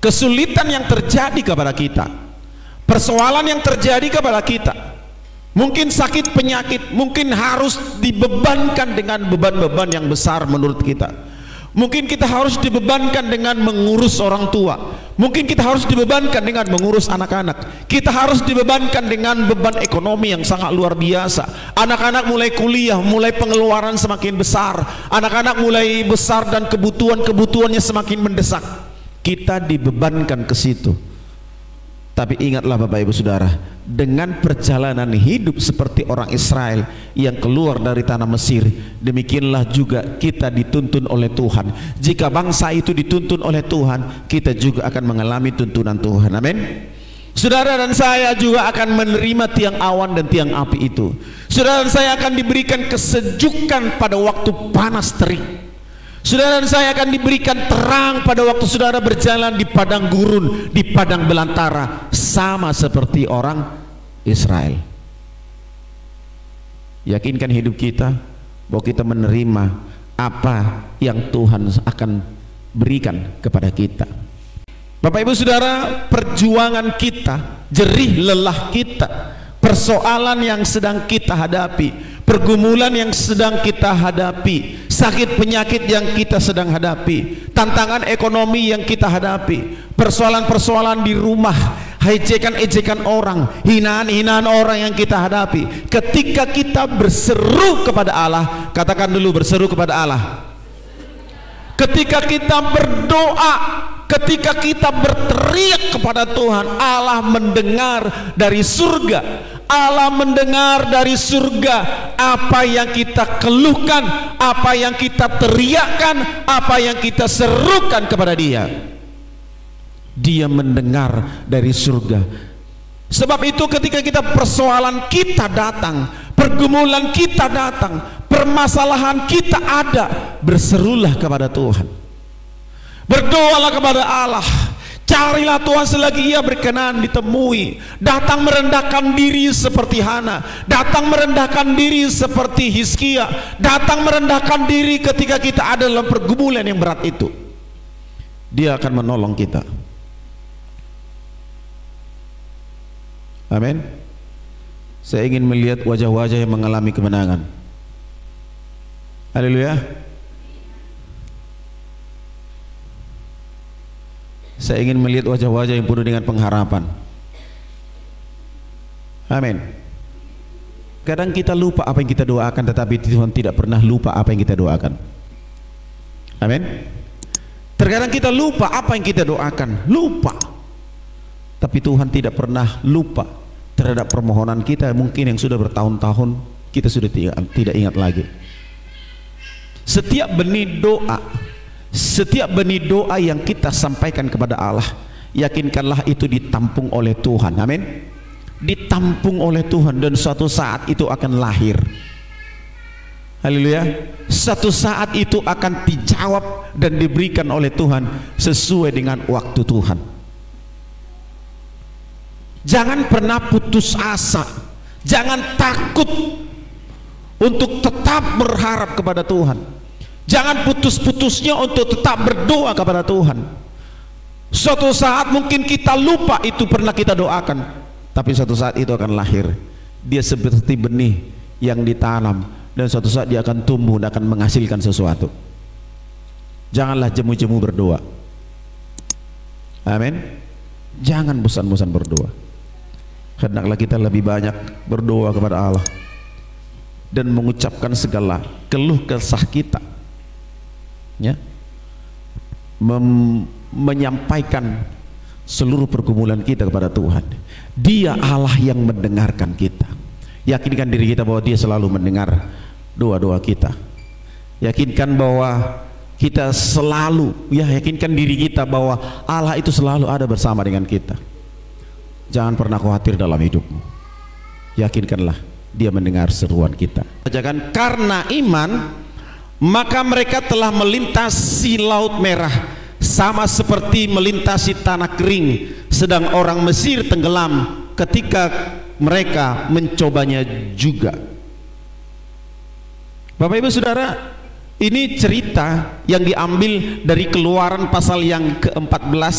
kesulitan yang terjadi kepada kita, persoalan yang terjadi kepada kita, mungkin sakit penyakit, mungkin harus dibebankan dengan beban-beban yang besar menurut kita. Mungkin kita harus dibebankan dengan mengurus orang tua, mungkin kita harus dibebankan dengan mengurus anak-anak, kita harus dibebankan dengan beban ekonomi yang sangat luar biasa. Anak-anak mulai kuliah, mulai pengeluaran semakin besar, anak-anak mulai besar dan kebutuhannya semakin mendesak. Kita dibebankan ke situ. Tapi ingatlah Bapak Ibu Saudara, dengan perjalanan hidup seperti orang Israel yang keluar dari tanah Mesir, demikianlah juga kita dituntun oleh Tuhan. Jika bangsa itu dituntun oleh Tuhan, kita juga akan mengalami tuntunan Tuhan. Amin. Saudara dan saya juga akan menerima tiang awan dan tiang api itu. Saudara dan saya akan diberikan kesejukan pada waktu panas terik. Saudara dan saya akan diberikan terang pada waktu saudara berjalan di padang gurun, di padang belantara, sama seperti orang Israel. Yakinkan hidup kita bahwa kita menerima apa yang Tuhan akan berikan kepada kita. Bapak Ibu Saudara, perjuangan kita, jerih lelah kita, persoalan yang sedang kita hadapi, pergumulan yang sedang kita hadapi, sakit penyakit yang kita sedang hadapi, tantangan ekonomi yang kita hadapi, persoalan-persoalan di rumah, ejekan-ejekan orang, hinaan-hinaan orang yang kita hadapi. Ketika kita berseru kepada Allah, katakan dulu, berseru kepada Allah. Ketika kita berdoa, ketika kita berteriak kepada Tuhan, Allah mendengar dari surga. Allah mendengar dari surga apa yang kita keluhkan, apa yang kita teriakkan, apa yang kita serukan kepada Dia. Dia mendengar dari surga. Sebab itu ketika kita persoalan kita datang, pergumulan kita datang, permasalahan kita ada, berserulah kepada Tuhan, berdoalah kepada Allah. Carilah Tuhan selagi Ia berkenan ditemui. Datang merendahkan diri seperti Hana, datang merendahkan diri seperti Hizkia, datang merendahkan diri ketika kita ada dalam pergumulan yang berat itu. Dia akan menolong kita. Amin. Saya ingin melihat wajah-wajah yang mengalami kemenangan. Haleluya. Saya ingin melihat wajah-wajah yang penuh dengan pengharapan. Amin. Kadang kita lupa apa yang kita doakan, tetapi Tuhan tidak pernah lupa apa yang kita doakan. Amin. Terkadang kita lupa apa yang kita doakan, lupa. Tapi Tuhan tidak pernah lupa terhadap permohonan kita. Mungkin yang sudah bertahun-tahun kita sudah tidak ingat lagi. Setiap benih doa, setiap benih doa yang kita sampaikan kepada Allah, yakinkanlah itu ditampung oleh Tuhan. Amin. Ditampung oleh Tuhan, dan suatu saat itu akan lahir. Haleluya. Suatu saat itu akan dijawab dan diberikan oleh Tuhan sesuai dengan waktu Tuhan. Jangan pernah putus asa, jangan takut untuk tetap berharap kepada Tuhan. Jangan putus-putusnya untuk tetap berdoa kepada Tuhan. Suatu saat mungkin kita lupa itu pernah kita doakan, tapi suatu saat itu akan lahir. Dia seperti benih yang ditanam, dan suatu saat dia akan tumbuh dan akan menghasilkan sesuatu. Janganlah jemu-jemu berdoa. Amin. Jangan bosan-bosan berdoa. Hendaklah kita lebih banyak berdoa kepada Allah dan mengucapkan segala keluh kesah kita, ya, menyampaikan seluruh pergumulan kita kepada Tuhan. Dia Allah yang mendengarkan kita. Yakinkan diri kita bahwa Dia selalu mendengar doa-doa kita. Yakinkan bahwa kita selalu, yakinkan diri kita bahwa Allah itu selalu ada bersama dengan kita. Jangan pernah khawatir dalam hidupmu. Yakinkanlah Dia mendengar seruan kita. Jangan karena iman maka mereka telah melintasi laut merah, sama seperti melintasi tanah kering, sedang orang Mesir tenggelam ketika mereka mencobanya juga. Bapak Ibu Saudara, ini cerita yang diambil dari Keluaran pasal yang ke-14,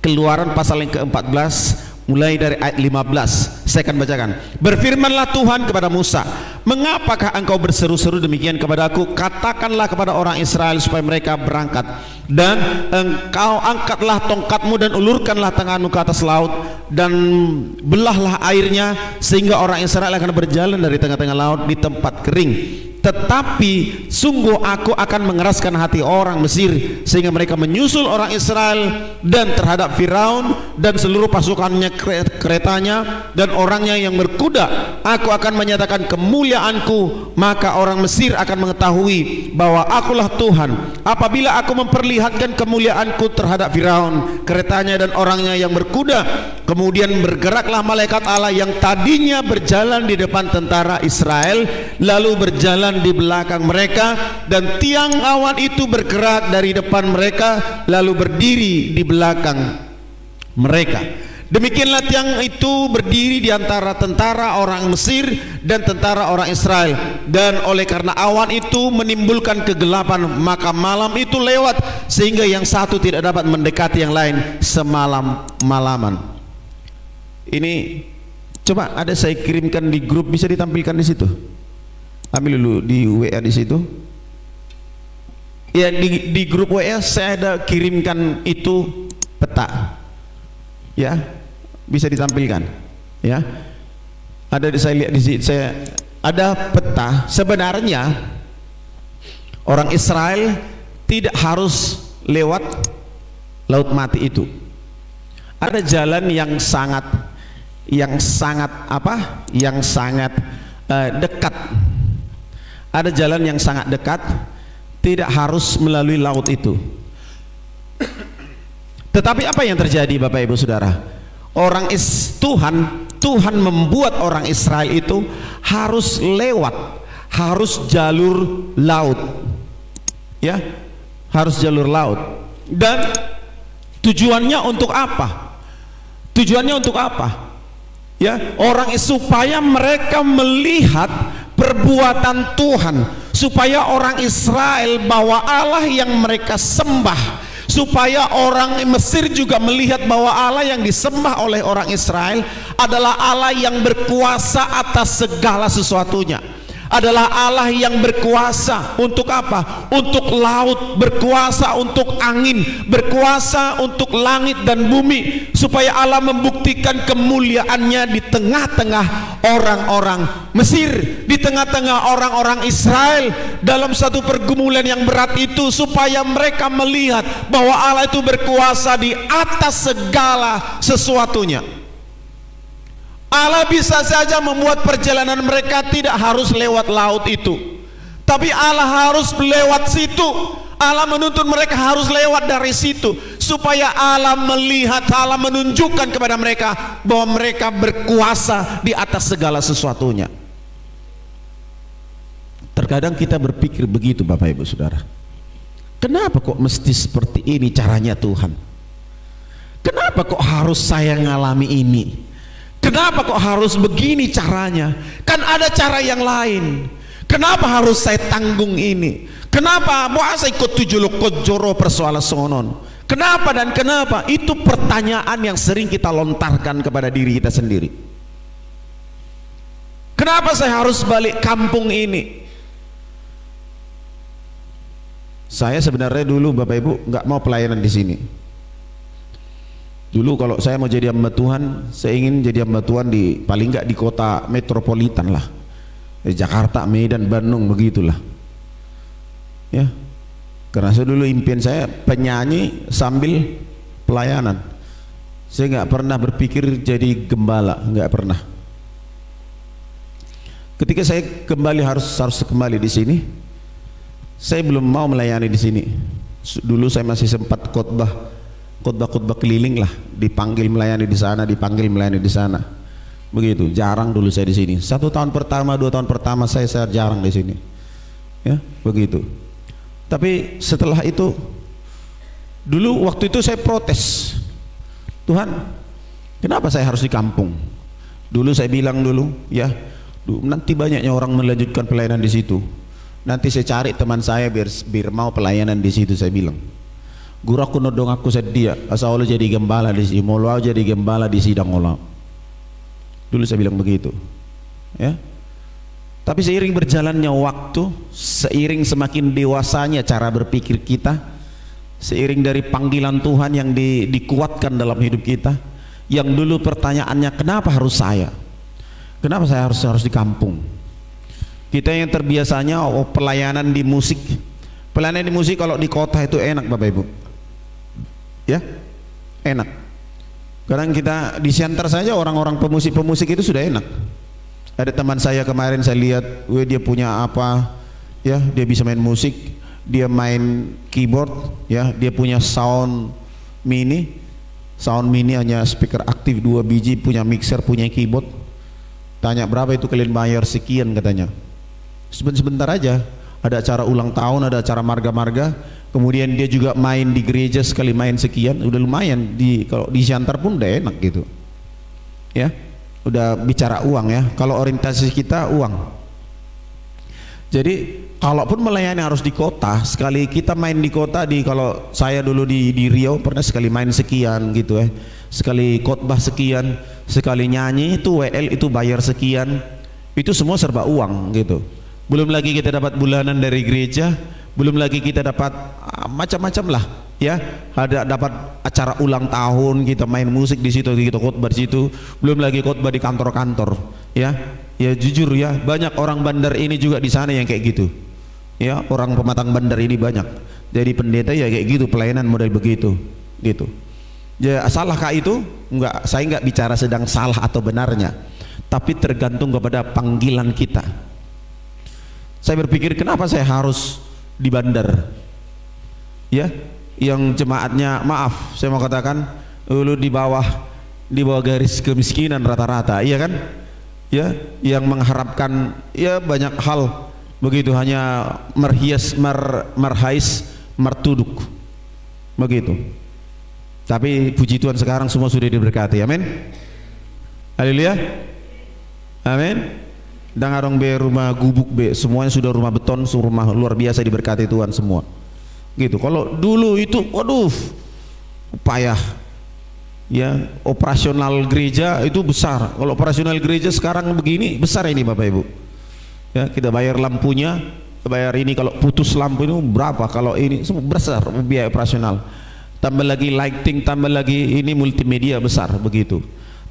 Keluaran pasal yang ke-14 mulai dari ayat 15. Saya akan bacakan. Berfirmanlah Tuhan kepada Musa, mengapakah engkau berseru-seru demikian kepadaku? Katakanlah kepada orang Israel supaya mereka berangkat, dan engkau angkatlah tongkatmu dan ulurkanlah tanganmu ke atas laut, dan belahlah airnya, sehingga orang Israel akan berjalan dari tengah-tengah laut di tempat kering. Tetapi sungguh aku akan mengeraskan hati orang Mesir, sehingga mereka menyusul orang Israel, dan terhadap Firaun dan seluruh pasukannya, keretanya dan orangnya yang berkuda aku akan menyatakan kemuliaanku. Maka orang Mesir akan mengetahui bahwa akulah Tuhan apabila aku memperlihatkan kemuliaanku terhadap Firaun, keretanya dan orangnya yang berkuda. Kemudian bergeraklah malaikat Allah yang tadinya berjalan di depan tentara Israel, lalu berjalan di belakang mereka, dan tiang awan itu bergerak dari depan mereka lalu berdiri di belakang mereka. Demikianlah tiang itu berdiri di antara tentara orang Mesir dan tentara orang Israel, dan oleh karena awan itu menimbulkan kegelapan, maka malam itu lewat sehingga yang satu tidak dapat mendekati yang lain semalam-malaman. Ini coba ada saya kirimkan di grup, bisa ditampilkan di situ. Ambil dulu di WA di situ. Ya, di grup WA saya ada kirimkan itu peta. Ya, bisa ditampilkan. Ya, ada saya lihat di situ. Saya ada peta. Sebenarnya orang Israel tidak harus lewat Laut Mati itu. Ada jalan yang sangat dekat. Ada jalan yang sangat dekat, tidak harus melalui laut itu. Tetapi apa yang terjadi Bapak Ibu Saudara? Tuhan membuat orang Israel itu harus harus jalur laut. Ya, harus jalur laut. Dan tujuannya untuk apa? Tujuannya untuk apa? Ya, supaya mereka melihat perbuatan Tuhan, supaya orang Israel bahwa Allah yang mereka sembah, supaya orang Mesir juga melihat bahwa Allah yang disembah oleh orang Israel adalah Allah yang berkuasa atas segala sesuatunya, adalah Allah yang berkuasa untuk apa? Untuk laut, berkuasa untuk angin, berkuasa untuk langit dan bumi, supaya Allah membuktikan kemuliaannya di tengah-tengah orang-orang Mesir, di tengah-tengah orang-orang Israel dalam satu pergumulan yang berat itu, supaya mereka melihat bahwa Allah itu berkuasa di atas segala sesuatunya. Allah bisa saja membuat perjalanan mereka tidak harus lewat laut itu, tapi Allah harus lewat situ. Allah menuntut mereka harus lewat dari situ, supaya Allah melihat, Allah menunjukkan kepada mereka bahwa mereka berkuasa di atas segala sesuatunya. Terkadang kita berpikir begitu Bapak Ibu Saudara, kenapa kok mesti seperti ini caranya Tuhan? Kenapa kok harus saya ngalami ini? Kenapa kok harus begini caranya? Kan ada cara yang lain. Kenapa harus saya tanggung ini? Kenapa mau saya ikut tujuh kojoro persoalan sonon? Kenapa dan kenapa? Itu pertanyaan yang sering kita lontarkan kepada diri kita sendiri. Kenapa saya harus balik kampung ini? Saya sebenarnya dulu Bapak Ibu nggak mau pelayanan di sini. Dulu kalau saya mau jadi hamba Tuhan, saya ingin jadi hamba Tuhan di paling nggak di kota metropolitan lah, di Jakarta, Medan, Bandung, begitulah. Ya, karena saya dulu impian saya penyanyi sambil pelayanan. Saya nggak pernah berpikir jadi gembala, nggak pernah. Ketika saya harus kembali di sini, saya belum mau melayani di sini. Dulu saya masih sempat khotbah keliling lah, dipanggil melayani di sana, dipanggil melayani di sana, begitu. Jarang dulu saya di sini. 1 tahun pertama, 2 tahun pertama saya jarang di sini, ya begitu. Tapi setelah itu, dulu waktu itu saya protes, Tuhan, kenapa saya harus di kampung? Dulu saya bilang ya, nanti banyaknya orang melanjutkan pelayanan di situ. Nanti saya cari teman saya biar mau pelayanan di situ, saya bilang. guru aku nodong aku sedia asal Allah jadi gembala di sini, mau jadi gembala di sidang Allah. Dulu saya bilang begitu, ya. Tapi seiring berjalannya waktu, seiring semakin dewasanya cara berpikir kita, seiring dari panggilan Tuhan yang dikuatkan dalam hidup kita, yang dulu pertanyaannya kenapa harus saya? Kenapa saya harus di kampung? Kita yang terbiasanya pelayanan di musik. Pelayanan di musik kalau di kota itu enak Bapak Ibu. Ya? Enak. Kadang kita di center saja orang-orang pemusik itu sudah enak. Ada teman saya kemarin saya lihat, dia punya apa, ya, dia bisa main musik, dia main keyboard, ya, dia punya sound mini hanya speaker aktif 2 biji, punya mixer, punya keyboard. Tanya berapa itu kalian bayar, sekian katanya. Sebentar aja, ada acara ulang tahun, ada acara marga-marga, kemudian dia juga main di gereja sekali main sekian, udah lumayan. Kalau di Siantar pun udah enak gitu, ya. Udah bicara uang ya, kalau orientasi kita uang. Jadi kalaupun melayani harus di kota, sekali kita main di kota, kalau saya dulu di Riau pernah sekali main sekian gitu ya, sekali khotbah sekian, sekali nyanyi itu WL itu bayar sekian, itu semua serba uang gitu. Belum lagi kita dapat bulanan dari gereja, belum lagi kita dapat macam-macam lah ya, ada dapat acara ulang tahun, kita main musik di situ, kita khotbah di situ, belum lagi khotbah di kantor-kantor ya. Ya jujur ya, banyak orang bandar ini juga di sana yang kayak gitu ya, orang pematang bandar ini banyak jadi pendeta ya kayak gitu, pelayanan model begitu gitu ya. Salahkah itu? Enggak, saya enggak bicara sedang salah atau benarnya, tapi tergantung kepada panggilan kita. Saya berpikir kenapa saya harus di bandar ya, yang jemaatnya, maaf saya mau katakan dulu di bawah garis kemiskinan rata-rata, iya kan ya, yang mengharapkan ya banyak hal begitu, hanya merhais mertuduk begitu. Tapi puji Tuhan sekarang semua sudah diberkati, amin, haleluya, amin. Dan orang be rumah gubuk be, semuanya sudah rumah beton, rumah luar biasa diberkati Tuhan semua gitu. Kalau dulu itu waduh payah ya, operasional gereja itu besar. Kalau operasional gereja sekarang begini besar ini Bapak Ibu ya, kita bayar lampunya, bayar ini, kalau putus lampu ini berapa, kalau ini semua besar biaya operasional, tambah lagi lighting, tambah lagi ini multimedia besar begitu.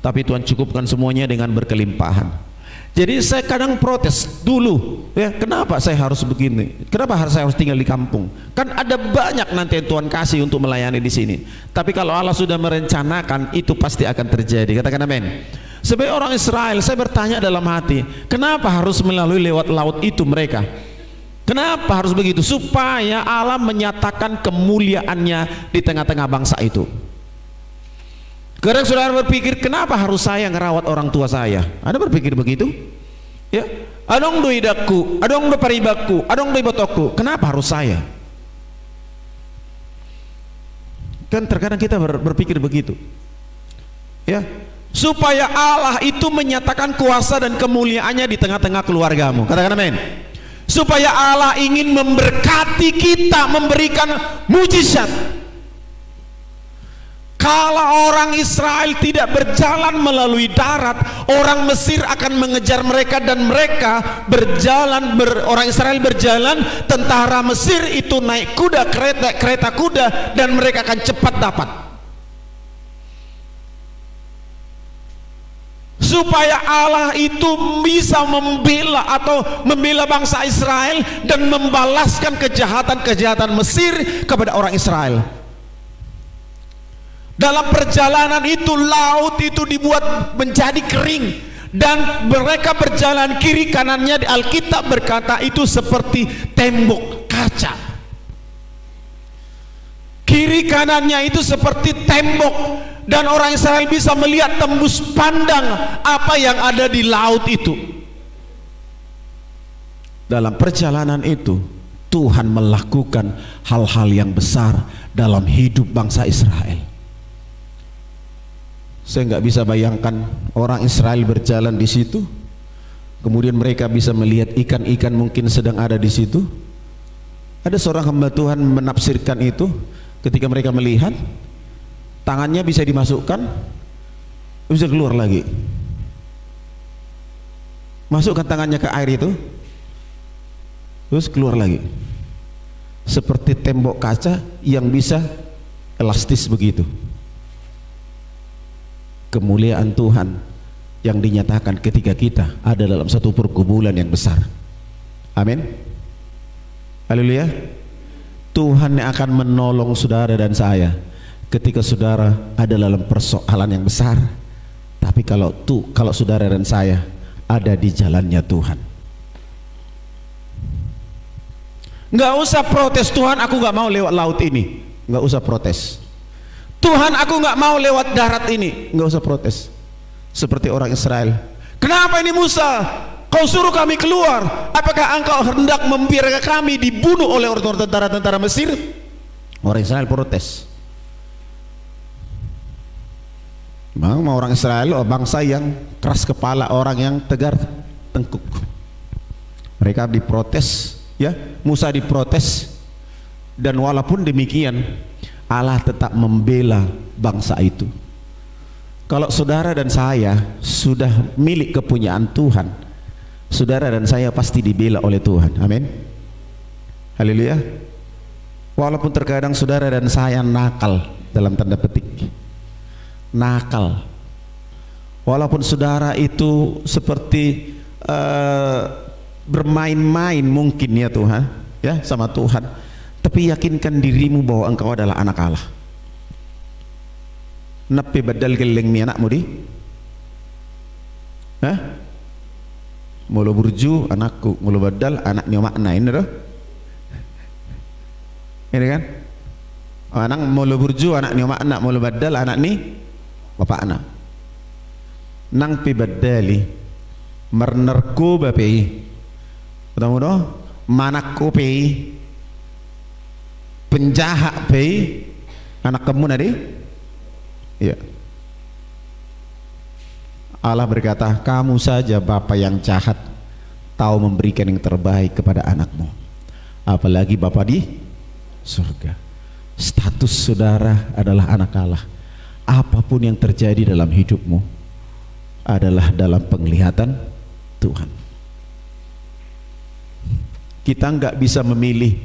Tapi Tuhan cukupkan semuanya dengan berkelimpahan. Jadi saya kadang protes dulu ya, kenapa saya harus begini, kenapa saya harus tinggal di kampung, kan ada banyak nanti yang Tuhan kasih untuk melayani di sini. Tapi kalau Allah sudah merencanakan, itu pasti akan terjadi, katakan amin. Sebagai orang Israel, saya bertanya dalam hati, kenapa harus melalui lewat laut itu mereka, kenapa harus begitu? Supaya Allah menyatakan kemuliaannya di tengah-tengah bangsa itu. Kadang saudara berpikir, kenapa harus saya ngerawat orang tua saya? Ada berpikir begitu? Ya, adong do idakku, adong do paribaku, adong do ibotokku. Kenapa harus saya? Kan terkadang kita berpikir begitu. Ya, supaya Allah itu menyatakan kuasa dan kemuliaannya di tengah-tengah keluargamu. Katakan amin. Supaya Allah ingin memberkati kita, memberikan mujizat. Kalau orang Israel tidak berjalan melalui darat, orang Mesir akan mengejar mereka, dan mereka berjalan, orang Israel berjalan, tentara Mesir itu naik kuda, kereta kuda, dan mereka akan cepat dapat. Supaya Allah itu bisa membela bangsa Israel dan membalaskan kejahatan Mesir kepada orang Israel. Dalam perjalanan itu laut itu dibuat menjadi kering, dan mereka berjalan kiri kanannya, di Alkitab berkata itu seperti tembok kaca. Kiri kanannya itu seperti tembok, dan orang Israel bisa melihat tembus pandang apa yang ada di laut itu. Dalam perjalanan itu Tuhan melakukan hal-hal yang besar dalam hidup bangsa Israel. Saya nggak bisa bayangkan orang Israel berjalan di situ, kemudian mereka bisa melihat ikan-ikan mungkin sedang ada di situ. Ada seorang hamba Tuhan menafsirkan itu, Ketika mereka melihat, tangannya bisa dimasukkan, bisa keluar lagi. Masukkan tangannya ke air itu, terus keluar lagi. Seperti tembok kaca yang bisa elastis begitu. Kemuliaan Tuhan yang dinyatakan ketika kita ada dalam satu pergumulan yang besar. Amin. Haleluya. Tuhan yang akan menolong saudara dan saya ketika saudara ada dalam persoalan yang besar. Tapi kalau saudara dan saya ada di jalannya Tuhan, nggak usah protes, Tuhan aku nggak mau lewat laut ini, nggak usah protes. Tuhan aku nggak mau lewat darat ini, nggak usah protes. Seperti orang Israel, kenapa ini Musa, kau suruh kami keluar, apakah engkau hendak membiarkan kami dibunuh oleh tentara-tentara Mesir? Orang Israel protes. Memang orang Israel bangsa yang keras kepala, orang yang tegar tengkuk. Mereka diprotes, ya, Musa diprotes, dan walaupun demikian Allah tetap membela bangsa itu. Kalau saudara dan saya sudah milik kepunyaan Tuhan, saudara dan saya pasti dibela oleh Tuhan. Amin. Haleluya. Walaupun terkadang saudara dan saya nakal, dalam tanda petik nakal, walaupun saudara itu seperti bermain-main mungkin ya Tuhan, ya, sama Tuhan, tapi yakinkan dirimu bahwa engkau adalah anak Allah. Napi badal geleng mi anakmu di? Hah? Mulu burju anakku, mulu badal anak ni makna ini doh. Ini kan? Anak mulu burju anak ni makna, mulu badal anak ni bapak anak. Nang pi badali mernerku bapai. Ketemu doh? Manakku pi penjahat pi anak kamu nadi? Ya. Allah berkata, kamu saja Bapa yang jahat tahu memberikan yang terbaik kepada anakmu, apalagi Bapa di surga. Status saudara adalah anak Allah. Apapun yang terjadi dalam hidupmu adalah dalam penglihatan Tuhan. Kita nggak bisa memilih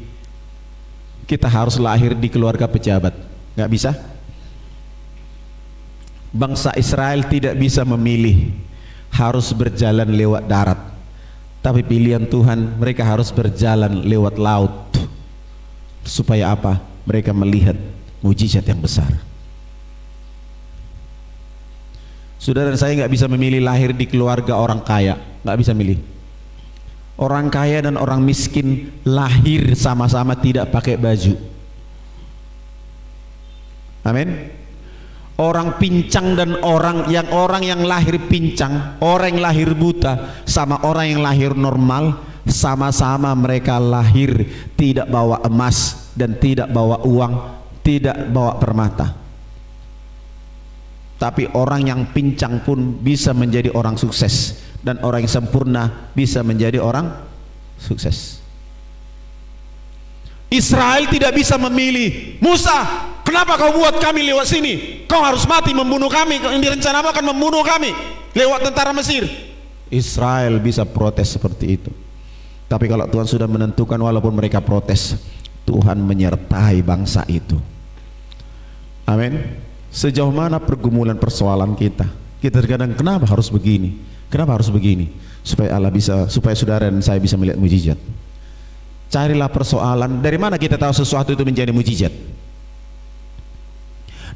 kita harus lahir di keluarga pejabat, nggak bisa. Bangsa Israel tidak bisa memilih harus berjalan lewat darat, tapi pilihan Tuhan mereka harus berjalan lewat laut. Supaya apa? Mereka melihat mujizat yang besar. Saudara dan saya nggak bisa memilih lahir di keluarga orang kaya, nggak bisa milih. Orang kaya dan orang miskin lahir sama-sama tidak pakai baju. Amin. Orang pincang dan orang yang lahir pincang, orang yang lahir buta sama orang yang lahir normal, sama-sama mereka lahir tidak bawa emas dan tidak bawa uang, tidak bawa permata. Tapi orang yang pincang pun bisa menjadi orang sukses, dan orang yang sempurna bisa menjadi orang sukses. Israel tidak bisa memilih, Musa, kenapa kau buat kami lewat sini? Kau harus mati membunuh kami, yang direncanakan akan membunuh kami lewat tentara Mesir. Israel bisa protes seperti itu. Tapi kalau Tuhan sudah menentukan, walaupun mereka protes, Tuhan menyertai bangsa itu. Amin. Sejauh mana pergumulan persoalan kita? Kita terkadang kenapa harus begini? Kenapa harus begini? Supaya saudara dan saya bisa melihat mujizat. Carilah persoalan. Dari mana kita tahu sesuatu itu menjadi mujizat?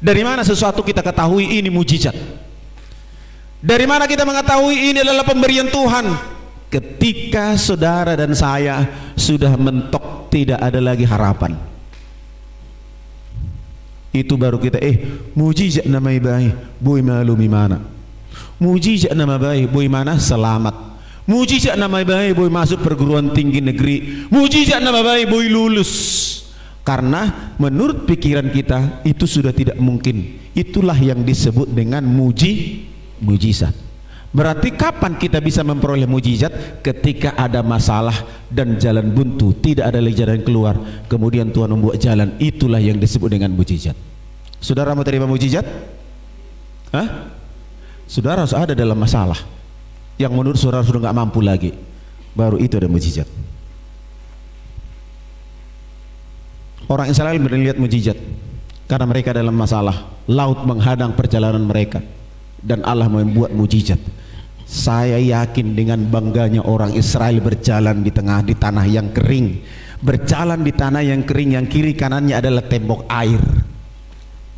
Dari mana sesuatu kita ketahui ini mujizat? Dari mana kita mengetahui ini adalah pemberian Tuhan? Ketika saudara dan saya sudah mentok, tidak ada lagi harapan. Itu baru kita mujizat nama baik, boy malumi mana? Mujizat nama baik, boy mana? Selamat. Mujizat nama baik, boy masuk perguruan tinggi negeri. Mujizat nama baik, boy lulus. Karena menurut pikiran kita itu sudah tidak mungkin. Itulah yang disebut dengan mujizat. Berarti kapan kita bisa memperoleh mujizat? Ketika ada masalah dan jalan buntu, tidak ada lagi jalan keluar, kemudian Tuhan membuat jalan. Itulah yang disebut dengan mujizat. Saudara mau terima mujizat? Hah? Saudara harus ada dalam masalah yang menurut saudara sudah nggak mampu lagi, baru itu ada mujizat. Orang Israel melihat mujizat karena mereka dalam masalah, laut menghadang perjalanan mereka dan Allah membuat mujizat. Saya yakin dengan bangganya orang Israel berjalan di tanah yang kering, berjalan di tanah yang kering, yang kiri kanannya adalah tembok air,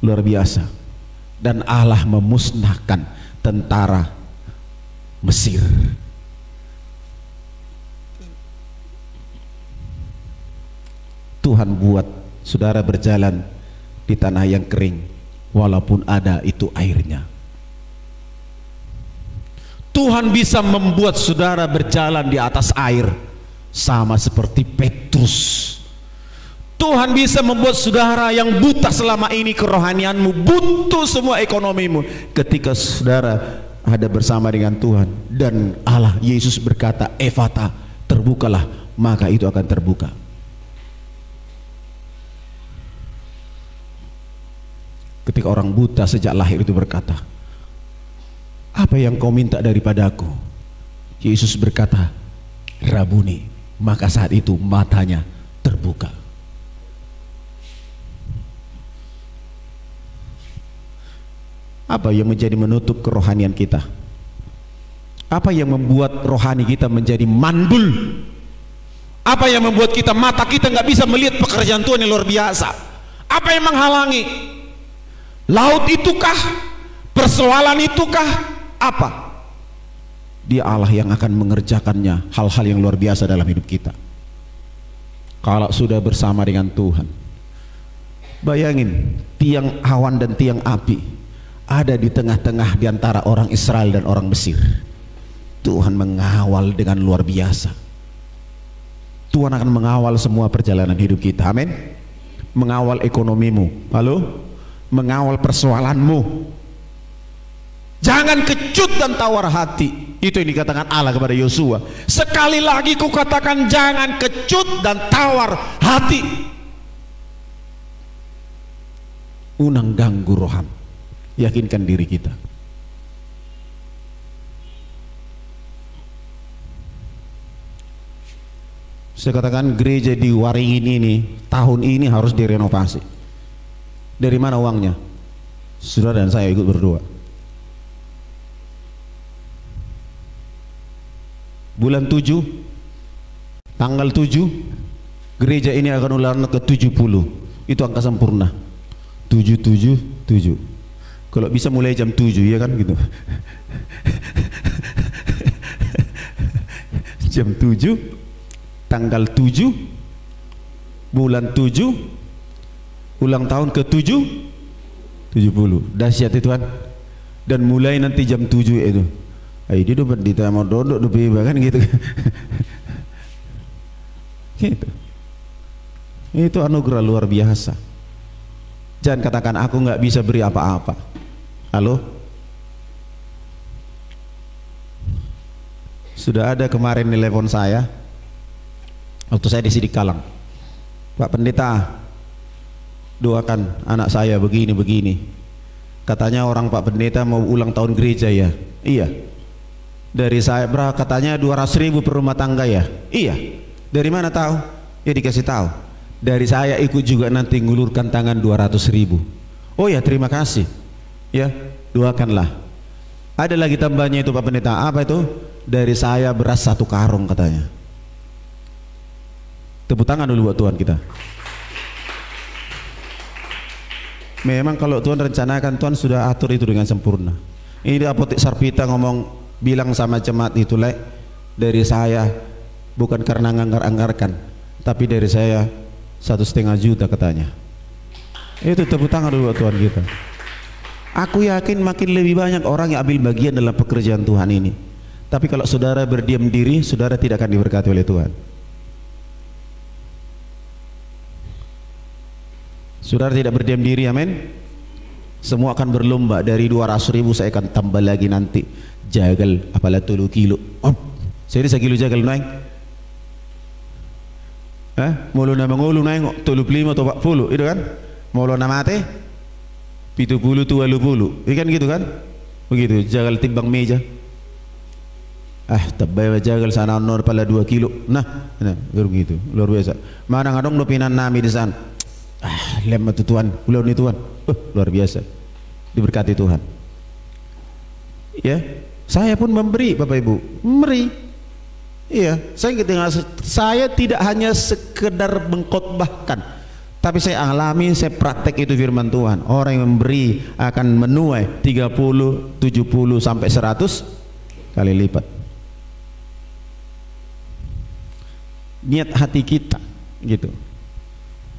luar biasa. Dan Allah memusnahkan tentara Mesir. Tuhan buat saudara berjalan di tanah yang kering, walaupun ada itu airnya. Tuhan bisa membuat saudara berjalan di atas air, sama seperti Petrus. Tuhan bisa membuat saudara yang buta selama ini kerohanianmu, buntu semua ekonomimu, ketika saudara ada bersama dengan Tuhan dan Allah. Yesus berkata, Efata, terbukalah, maka itu akan terbuka. Ketika orang buta sejak lahir itu berkata, apa yang kau minta daripadaku? Yesus berkata, Rabuni, maka saat itu matanya terbuka. Apa yang menjadi menutup kerohanian kita? Apa yang membuat rohani kita menjadi mandul? Apa yang membuat kita, mata kita nggak bisa melihat pekerjaan Tuhan yang luar biasa? Apa yang menghalangi? Laut itukah? Persoalan itukah? Apa? Dia Allah yang akan mengerjakannya, hal-hal yang luar biasa dalam hidup kita kalau sudah bersama dengan Tuhan. Bayangin, tiang awan dan tiang api ada di tengah-tengah di antara orang Israel dan orang Mesir. Tuhan mengawal dengan luar biasa. Tuhan akan mengawal semua perjalanan hidup kita. Amin. Mengawal ekonomimu, halo, mengawal persoalanmu. Jangan kecut dan tawar hati. Itu yang dikatakan Allah kepada Yosua. Sekali lagi ku katakan, jangan kecut dan tawar hati. Unang ganggu roham. Yakinkan diri kita. Saya katakan gereja di Waringin ini tahun ini harus direnovasi. Dari mana uangnya? Saudara dan saya ikut berdoa. Bulan 7, tanggal 7, gereja ini akan ulang ke 70. Itu angka sempurna. 777. Kalau bisa mulai jam 7, ya kan gitu. Jam 7, tanggal 7, bulan 7, ulang tahun ke-7, 70. Dahsyat itu kan. Dan mulai nanti jam 7 itu. Dia dapat ditama dodok lebih bahkan gitu. Gitu. Itu anugerah luar biasa. Jangan katakan aku nggak bisa beri apa-apa. Halo? Sudah ada kemarin telepon saya waktu saya di Sidikalang. Pak Pendeta, doakan anak saya begini-begini. Katanya orang Pak Pendeta mau ulang tahun gereja ya. Iya. Dari saya berapa? Katanya 200.000 per rumah tangga ya. Iya. Dari mana tahu? Ya dikasih tahu. Dari saya ikut juga nanti ngulurkan tangan 200.000. Oh ya, terima kasih. Ya, doakanlah. Ada lagi tambahnya itu Pak Pendeta. Apa itu? Dari saya beras 1 karung katanya. Tepuk tangan dulu buat Tuhan kita. Memang kalau Tuhan rencanakan, Tuhan sudah atur itu dengan sempurna. Ini di Apotek Sarpita ngomong, bilang sama jemaat itu, Le, dari saya bukan karena nganggar-anggarkan, tapi dari saya 1,5 juta katanya. Itu tepuk tangan dulu buat Tuhan kita. Aku yakin makin lebih banyak orang yang ambil bagian dalam pekerjaan Tuhan ini. Tapi kalau saudara berdiam diri, saudara tidak akan diberkati oleh Tuhan. Saudara tidak berdiam diri, amin. Semua akan berlomba. Dari 200.000 saya akan tambah lagi nanti. Jagal apalah 3 kilo. Saya 1 kilo jagal naik. Mulu na mangulu naik 35 atau 40 itu kan. Mulu na mate 70 tuh 20. Ikan gitu kan? Begitu, jagal timbang meja. Tabay jagal sana nor pala 2 kilo. Nah, begitu, luar biasa. Mana ngadong nopinan nami di sana. Lemah tuan, ulau ni tuan. Luar biasa. Diberkati Tuhan. Ya, saya pun memberi, Bapak Ibu, memberi. Iya, saya tidak hanya sekedar mengkhotbahkan, tapi saya alami, saya praktek itu firman Tuhan. Orang yang memberi akan menuai 30, 70 sampai 100 kali lipat. Niat hati kita gitu.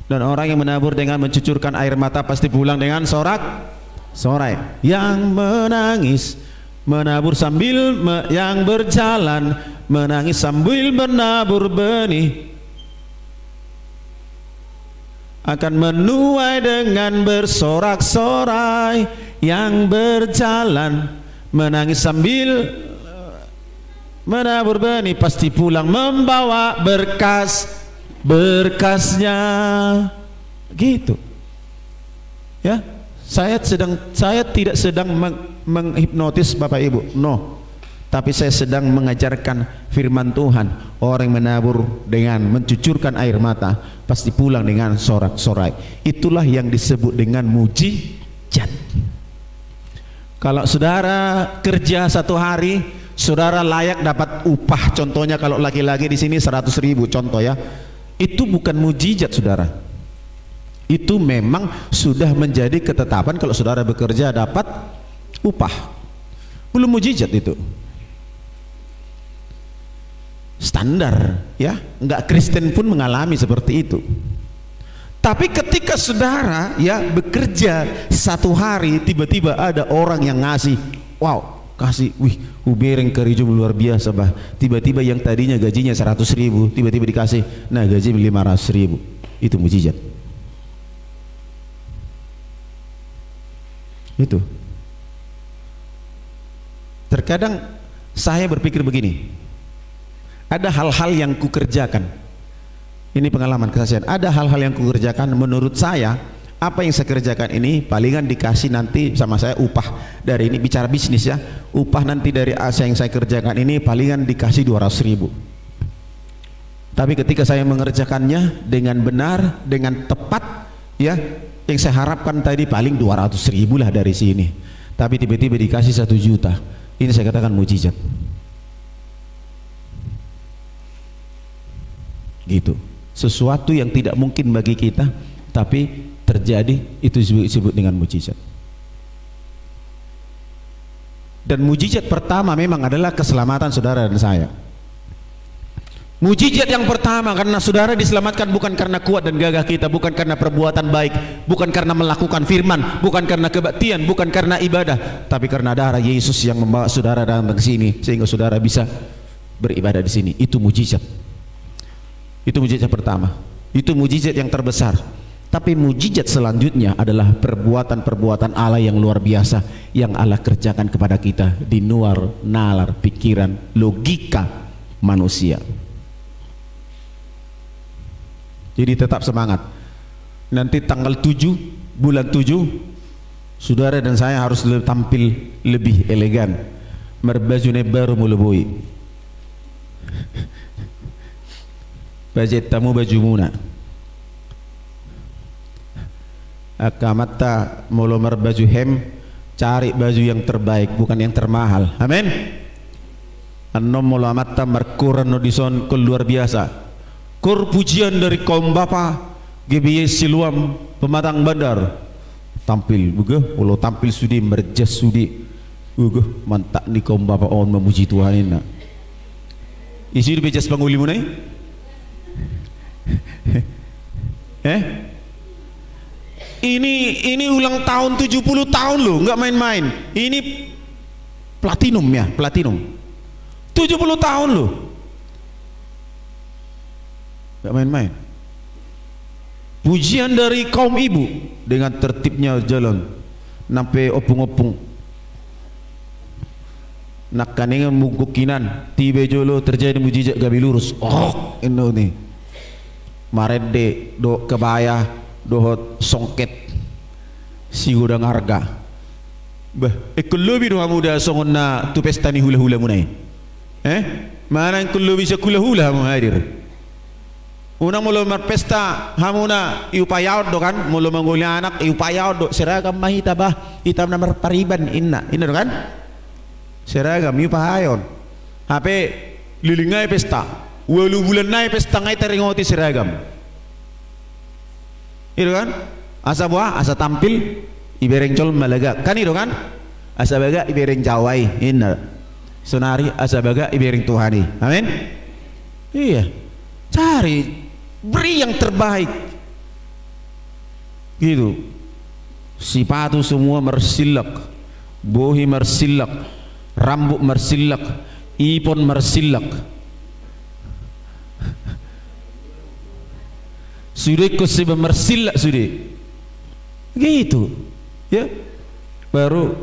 Dan orang yang menabur dengan mencucurkan air mata pasti pulang dengan sorak-sorai. Yang menangis menabur sambil yang berjalan menangis sambil menabur benih akan menuai dengan bersorak-sorai. Yang berjalan menangis sambil menabur benih pasti pulang membawa berkasnya gitu ya. Saya tidak sedang menghipnotis Bapak Ibu, no, tapi saya sedang mengajarkan firman Tuhan. Orang yang menabur dengan mencucurkan air mata pasti pulang dengan sorak-sorai. Itulah yang disebut dengan mujizat. Kalau saudara kerja 1 hari, saudara layak dapat upah. Contohnya kalau laki-laki di sini 100.000 contoh ya. Itu bukan mujizat saudara. Itu memang sudah menjadi ketetapan kalau saudara bekerja dapat upah. Belum mujizat itu. Standar ya. Enggak Kristen pun mengalami seperti itu. Tapi ketika saudara ya bekerja 1 hari, tiba-tiba ada orang yang ngasih, wow, kasih, wih, ubereng kerijum luar biasa bah. Tiba-tiba yang tadinya gajinya 100.000 tiba-tiba dikasih, nah gaji 500.000. Itu mujizat. Itu. Terkadang saya berpikir begini, ada hal-hal yang kukerjakan, ini pengalaman kesaksian, ada hal-hal yang kukerjakan menurut saya, apa yang saya kerjakan ini palingan dikasih nanti sama saya upah dari ini, bicara bisnis ya, upah nanti dari yang saya kerjakan ini palingan dikasih 200.000. Tapi ketika saya mengerjakannya dengan benar, dengan tepat ya, yang saya harapkan tadi paling 200.000 lah dari sini, tapi tiba-tiba dikasih 1 juta. Ini saya katakan mujizat gitu. Sesuatu yang tidak mungkin bagi kita tapi terjadi, itu disebut dengan mujizat. Dan mujizat pertama memang adalah keselamatan saudara dan saya. Mujizat yang pertama, karena saudara diselamatkan bukan karena kuat dan gagah kita, bukan karena perbuatan baik, bukan karena melakukan firman, bukan karena kebaktian, bukan karena ibadah, tapi karena darah Yesus yang membawa saudara datang ke sini sehingga saudara bisa beribadah di sini. Itu mujizat. Itu mujizat pertama. Itu mujizat yang terbesar. Tapi mujizat selanjutnya adalah perbuatan-perbuatan Allah yang luar biasa yang Allah kerjakan kepada kita di luar nalar pikiran, logika manusia. Jadi tetap semangat. Nanti tanggal 7 bulan 7 saudara dan saya harus tampil lebih elegan. Merbajune baru mulai. Bajet tamu baju muna. Akamata mulu merbaju hem, cari baju yang terbaik bukan yang termahal. Amin. Annom mulu amata merkuran nodison luar biasa. Kur pujian dari kaum bapa GBY Siluam Pematang Bandar tampil buga, kalau tampil sudi merjas sudi buga, mantak ni kaum bapa on memuji Tuhan ini. Isi di bejas panguli munai. Ini ulang tahun 70 tahun loh, nggak main-main. Ini platinum ya, platinum. 70 tahun loh. Gak main-main. Pujian dari kaum ibu dengan tertibnya jalan, nampe opung-opung nak kaningan mungkukinan tiba jolo terjadi mujizat gabi lurus. Oh ini nih marede do kebaya dohot songket si gudang harga bah ekolobi do hamuda songon na tu pesta ni hula-hula munai mana yang kulo bisa hula-hula mu hadir unang mulo mar pesta hamuna iupayaw do kan mulo manggulia anak iupayaw do seragam mahita bah hitam nomor pariban inna do kan seragam iupahayon HP lilingai pesta walu bulan naik pesta ngai teringoti seragam itu kan asa buah asa tampil ibereng col malaga kan itu kan asa baga ibereng jawai inna sonari asa baga ibereng tuhani amin iya cari beri yang terbaik gitu sepatu semua mersilak bohi mersilak rambut mersilak ipon mersilak sudah kusibah mersilak sudah gitu ya baru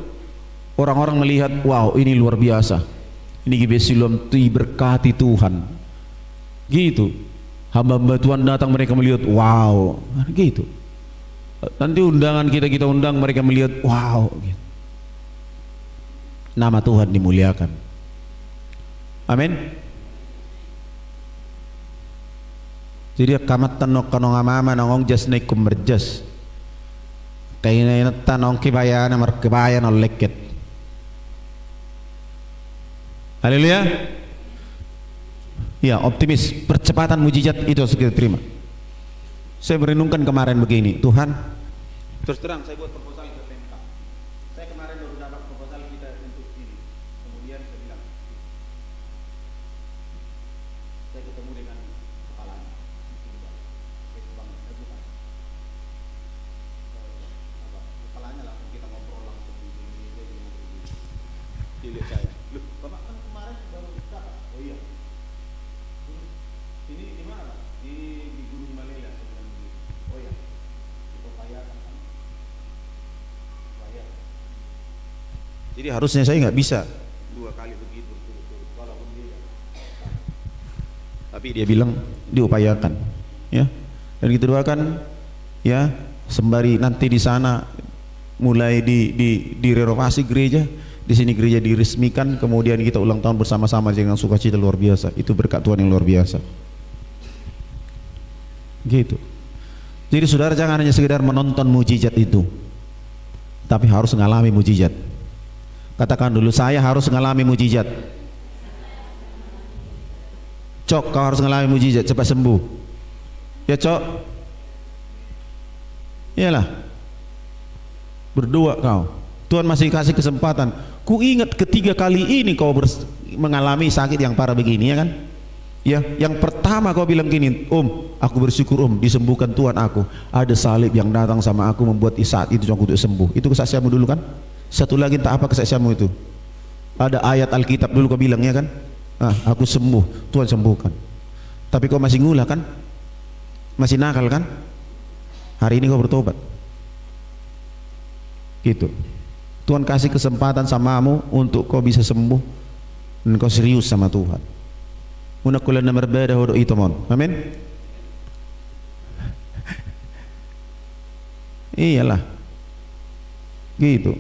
orang-orang melihat wow ini luar biasa ini gibesilom tu berkati Tuhan gitu hamba-hamba Tuhan datang mereka melihat wow gitu nanti undangan kita undang mereka melihat wow gitu. Nama Tuhan dimuliakan amin jadi kamat tanok kanong amama nangong jas naik kumerjas kaya na tanong kibaya na markibaya na leket haleluya ya optimis percepatan mujizat itu harus kita terima. Saya merenungkan kemarin begini Tuhan terus terang saya buat proposal ke PMK saya kemarin baru dapat proposal kita untuk ini kemudian saya bilang saya ketemu dengan kepalanya kepalanya langsung kita ngobrol langsung di lihat saya loh Bapak kan kemarin baru dapat oh iya ini di mana Pak? Di Gunung Himalaya sebelum ini. Oh ya, itu upayakan kan? Upayakan. Jadi harusnya saya nggak bisa 2 kali begitu turut-turut walaupun dia. Tapi dia bilang diupayakan, ya. Dan kita doakan, ya, sembari nanti di sana mulai direnovasi gereja. Di sini gereja diresmikan, kemudian kita ulang tahun bersama-sama dengan sukacita luar biasa. Itu berkat Tuhan yang luar biasa. Gitu. Jadi saudara jangan hanya sekedar menonton mujizat itu, tapi harus mengalami mujizat. Katakan dulu, saya harus mengalami mujizat. Cok, kau harus mengalami mujizat cepat sembuh. Ya Cok. Iyalah. Berdoa kau. Tuhan masih kasih kesempatan. Ku ingat ketiga kali ini kau mengalami sakit yang parah begini, ya kan? Ya, yang pertama kau bilang gini, Om, aku bersyukur Om, disembuhkan Tuhan aku. Ada salib yang datang sama aku membuat saat itu aku untuk sembuh. Itu kesaksianmu dulu kan? Satu lagi entah apa kesaksianmu itu. Ada ayat Alkitab dulu kau bilang, ya kan? Ah, aku sembuh, Tuhan sembuhkan. Tapi kau masih ngulah kan? Masih nakal kan? Hari ini kau bertobat. Gitu. Tuhan kasih kesempatan samamu untuk kau bisa sembuh dan kau serius sama Tuhan. Unakulan nomor beda hodo itu mon. Amin. Iyalah. Gitu.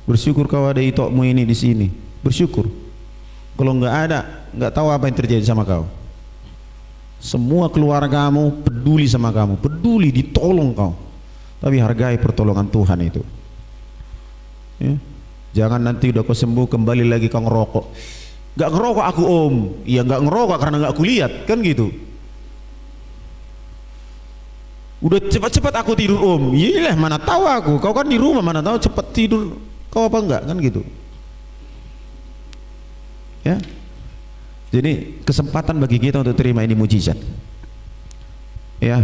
Bersyukur kau ada itokmu ini di sini. Bersyukur. Kalau nggak ada, nggak tahu apa yang terjadi sama kau. Semua keluargamu peduli sama kamu, peduli ditolong kau. Tapi hargai pertolongan Tuhan itu. Ya. Jangan nanti udah kau sembuh kembali lagi kau ngerokok. Gak ngerokok aku Om. Ya gak ngerokok karena gak kulihat kan gitu. Udah cepat-cepat aku tidur Om. Iyalah mana tahu aku. Kau kan di rumah mana tahu cepat tidur kau apa enggak kan gitu. Ya. Jadi kesempatan bagi kita untuk terima ini mujizat. Ya.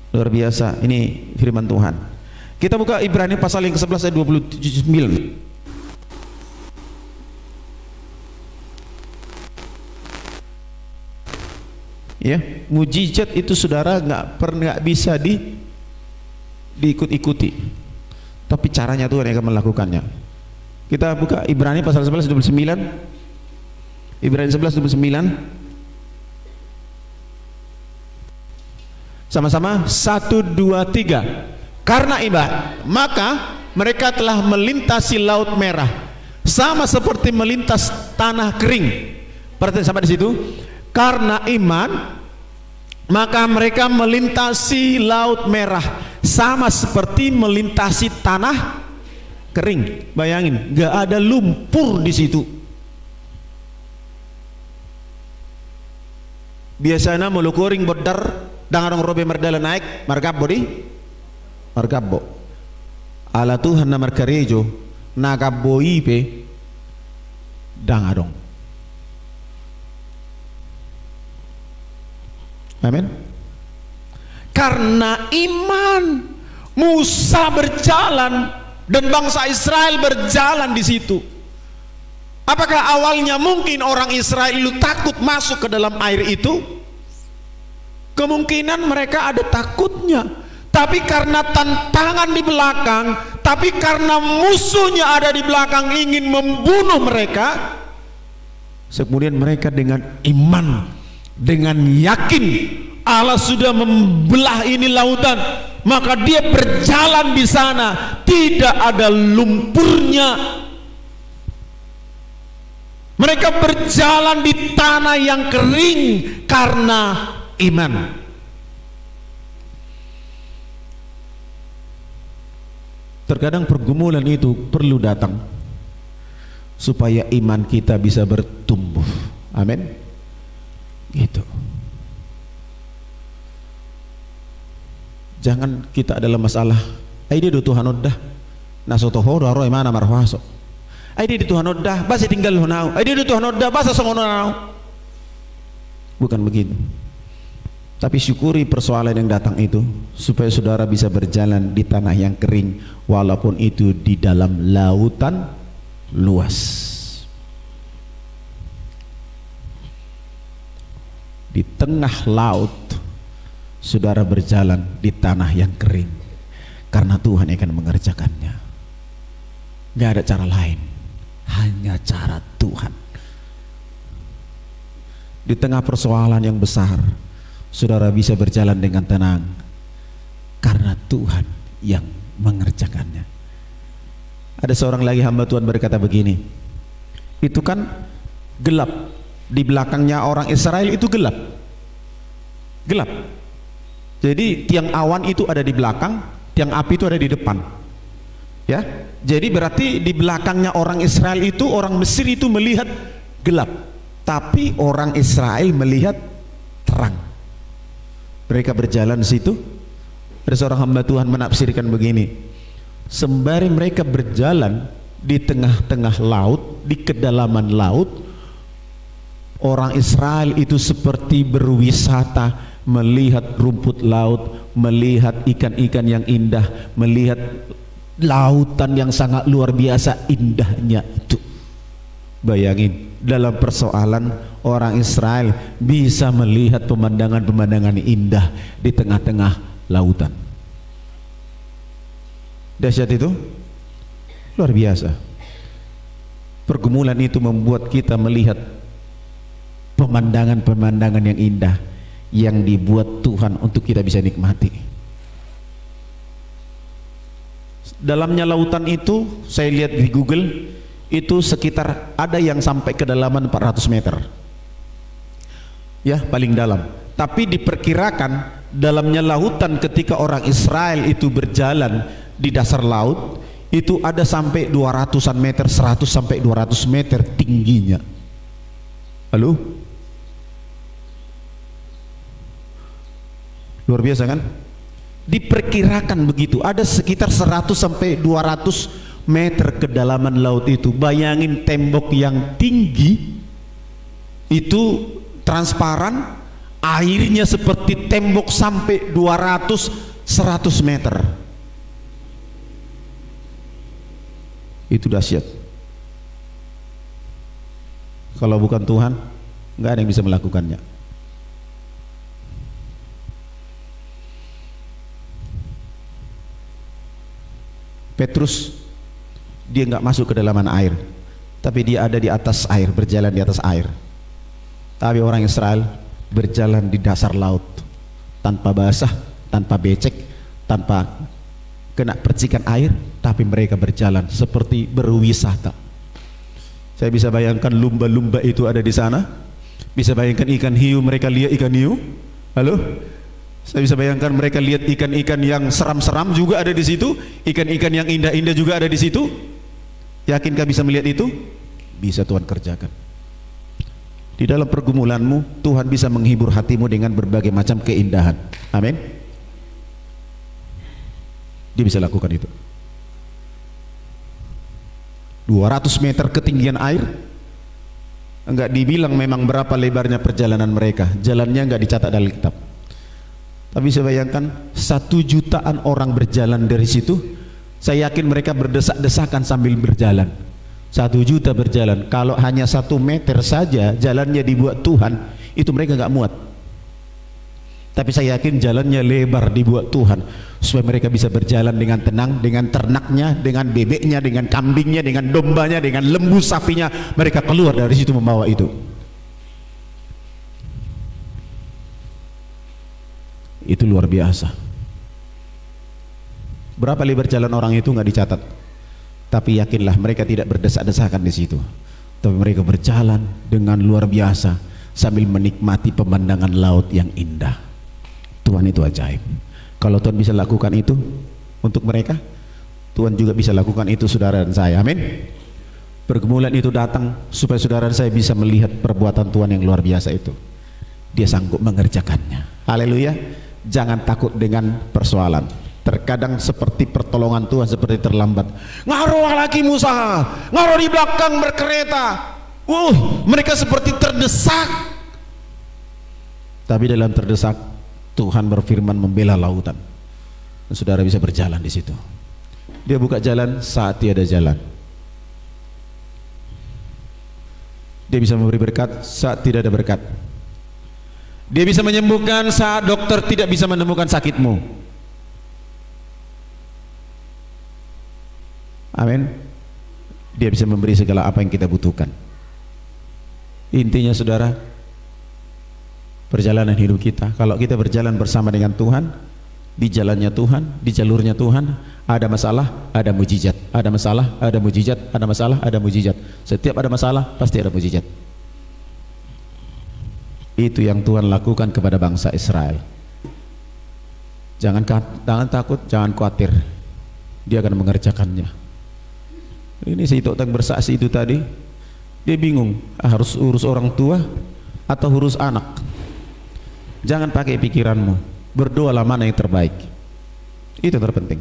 Luar biasa. Ini firman Tuhan. Kita buka Ibrani pasal yang ke-11 ayat 29. Ya, mujizat itu saudara nggak bisa diikut-ikuti. tapi caranya Tuhan yang akan melakukannya. Kita buka Ibrani pasal 11:29. Ibrani 11:29. Sama-sama 1, 2, 3. Karena iman, maka mereka telah melintasi laut merah, sama seperti melintas tanah kering. Perhatian sampai di situ. Karena iman, maka mereka melintasi laut merah, sama seperti melintasi tanah kering. Bayangin, gak ada lumpur di situ. Biasanya mulukuring bodar dangarong robe merdala naik markabo di markabo ala Tuhan na markarejo nakabo ipe dangarong. Amin. Karena iman Musa berjalan dan bangsa Israel berjalan di situ. Apakah awalnya mungkin orang Israel itu takut masuk ke dalam air itu? Kemungkinan mereka ada takutnya, tapi karena tantangan di belakang, tapi karena musuhnya ada di belakang ingin membunuh mereka, kemudian mereka dengan iman, dengan yakin Allah sudah membelah ini lautan, maka dia berjalan di sana, tidak ada lumpurnya. Mereka berjalan di tanah yang kering karena iman. Terkadang pergumulan itu perlu datang supaya iman kita bisa bertumbuh. Amin. Gitu. Jangan kita adalah masalah ai dia do Tuhan oddah nasotoho do aro mana marhaso. Ai dia di Tuhan oddah basa tinggal honau. Ai dia do Tuhan oddah basa songono nau. Bukan begitu. Tapi syukuri persoalan yang datang itu supaya saudara bisa berjalan di tanah yang kering walaupun itu di dalam lautan luas. Di tengah laut saudara berjalan di tanah yang kering karena Tuhan akan mengerjakannya. Gak ada cara lain, hanya cara Tuhan. Di tengah persoalan yang besar saudara bisa berjalan dengan tenang karena Tuhan yang mengerjakannya. Ada seorang lagi hamba Tuhan berkata begini, itu kan gelap, di belakangnya orang Israel itu gelap. Jadi tiang awan itu ada di belakang, tiang api itu ada di depan. Ya, jadi berarti di belakangnya orang Israel itu, orang Mesir itu melihat gelap, tapi orang Israel melihat terang. Mereka berjalan di situ. Ada seorang hamba Tuhan menafsirkan begini, sembari mereka berjalan di tengah-tengah laut, di kedalaman laut, orang Israel itu seperti berwisata, melihat rumput laut, melihat ikan-ikan yang indah, melihat lautan yang sangat luar biasa indahnya itu. Bayangin, dalam persoalan orang Israel bisa melihat pemandangan-pemandangan indah di tengah-tengah lautan. Dahsyat itu, luar biasa. Pergumulan itu membuat kita melihat pemandangan-pemandangan yang indah yang dibuat Tuhan untuk kita bisa nikmati. Dalamnya lautan itu, saya lihat di Google, itu sekitar ada yang sampai kedalaman 400 meter ya, paling dalam. Tapi diperkirakan dalamnya lautan ketika orang Israel itu berjalan di dasar laut itu ada sampai 200-an meter, 100 sampai 200 meter tingginya. Halo? Luar biasa kan? Diperkirakan begitu, ada sekitar 100 sampai 200 meter kedalaman laut itu. Bayangin tembok yang tinggi itu transparan, airnya seperti tembok sampai 200-100 meter. Itu dahsyat. Kalau bukan Tuhan, nggak ada yang bisa melakukannya. Petrus, dia nggak masuk ke dalaman air, tapi dia ada di atas air, berjalan di atas air. Tapi orang Israel berjalan di dasar laut, tanpa basah, tanpa becek, tanpa kena percikan air, tapi mereka berjalan seperti berwisata. Saya bisa bayangkan lumba-lumba itu ada di sana, bisa bayangkan ikan hiu, mereka lihat ikan hiu. Halo? Saya bisa bayangkan mereka lihat ikan-ikan yang seram-seram juga ada di situ, ikan-ikan yang indah-indah juga ada di situ. Yakinkah bisa melihat itu? Bisa Tuhan kerjakan. Di dalam pergumulanmu, Tuhan bisa menghibur hatimu dengan berbagai macam keindahan. Amin. Dia bisa lakukan itu. 200 meter ketinggian air, enggak dibilang memang berapa lebarnya perjalanan mereka, jalannya enggak dicatat dalam kitab. Tapi saya bayangkan 1 jutaan orang berjalan dari situ. Saya yakin mereka berdesak-desakan sambil berjalan. 1 juta berjalan. Kalau hanya 1 meter saja jalannya dibuat Tuhan, itu mereka nggak muat. Tapi saya yakin jalannya lebar dibuat Tuhan, supaya mereka bisa berjalan dengan tenang, dengan ternaknya, dengan bebeknya, dengan kambingnya, dengan dombanya, dengan lembu sapinya. Mereka keluar dari situ membawa itu. Itu luar biasa. Berapa lebar jalan orang itu nggak dicatat, tapi yakinlah mereka tidak berdesak-desakan di situ, tapi mereka berjalan dengan luar biasa sambil menikmati pemandangan laut yang indah. Tuhan itu ajaib. Kalau Tuhan bisa lakukan itu untuk mereka, Tuhan juga bisa lakukan itu saudara dan saya. Amin. Pergumulan itu datang supaya saudara dan saya bisa melihat perbuatan Tuhan yang luar biasa itu. Dia sanggup mengerjakannya. Haleluya. Jangan takut dengan persoalan. Terkadang seperti pertolongan Tuhan seperti terlambat. Ngaruh lagi Musa, ngaruh di belakang berkereta. Mereka seperti terdesak. Tapi dalam terdesak, Tuhan berfirman membela lautan. Dan saudara bisa berjalan di situ. Dia buka jalan saat tiada jalan. Dia bisa memberi berkat saat tidak ada berkat. Dia bisa menyembuhkan saat dokter tidak bisa menemukan sakitmu. Amin. Dia bisa memberi segala apa yang kita butuhkan. Intinya saudara, perjalanan hidup kita, kalau kita berjalan bersama dengan Tuhan, di jalannya Tuhan, di jalurnya Tuhan, ada masalah, ada mujizat. Ada masalah, ada mujizat. Ada masalah, ada mujizat. Setiap ada masalah, pasti ada mujizat. Itu yang Tuhan lakukan kepada bangsa Israel. Jangan takut, jangan khawatir. Dia akan mengerjakannya. Ini si Tokeng bersaksi itu tadi, dia bingung, harus urus orang tua atau urus anak. Jangan pakai pikiranmu, berdoalah mana yang terbaik. Itu terpenting.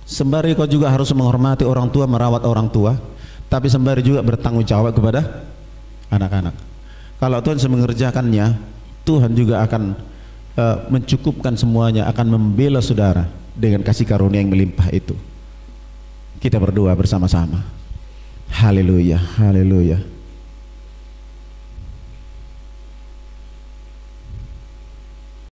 Sembari kau juga harus menghormati orang tua, merawat orang tua, tapi sembari juga bertanggung jawab kepada anak-anak. Kalau Tuhan bisa mengerjakannya, Tuhan juga akan mencukupkan semuanya, akan membela saudara dengan kasih karunia yang melimpah itu. Kita berdoa bersama-sama. Haleluya, haleluya.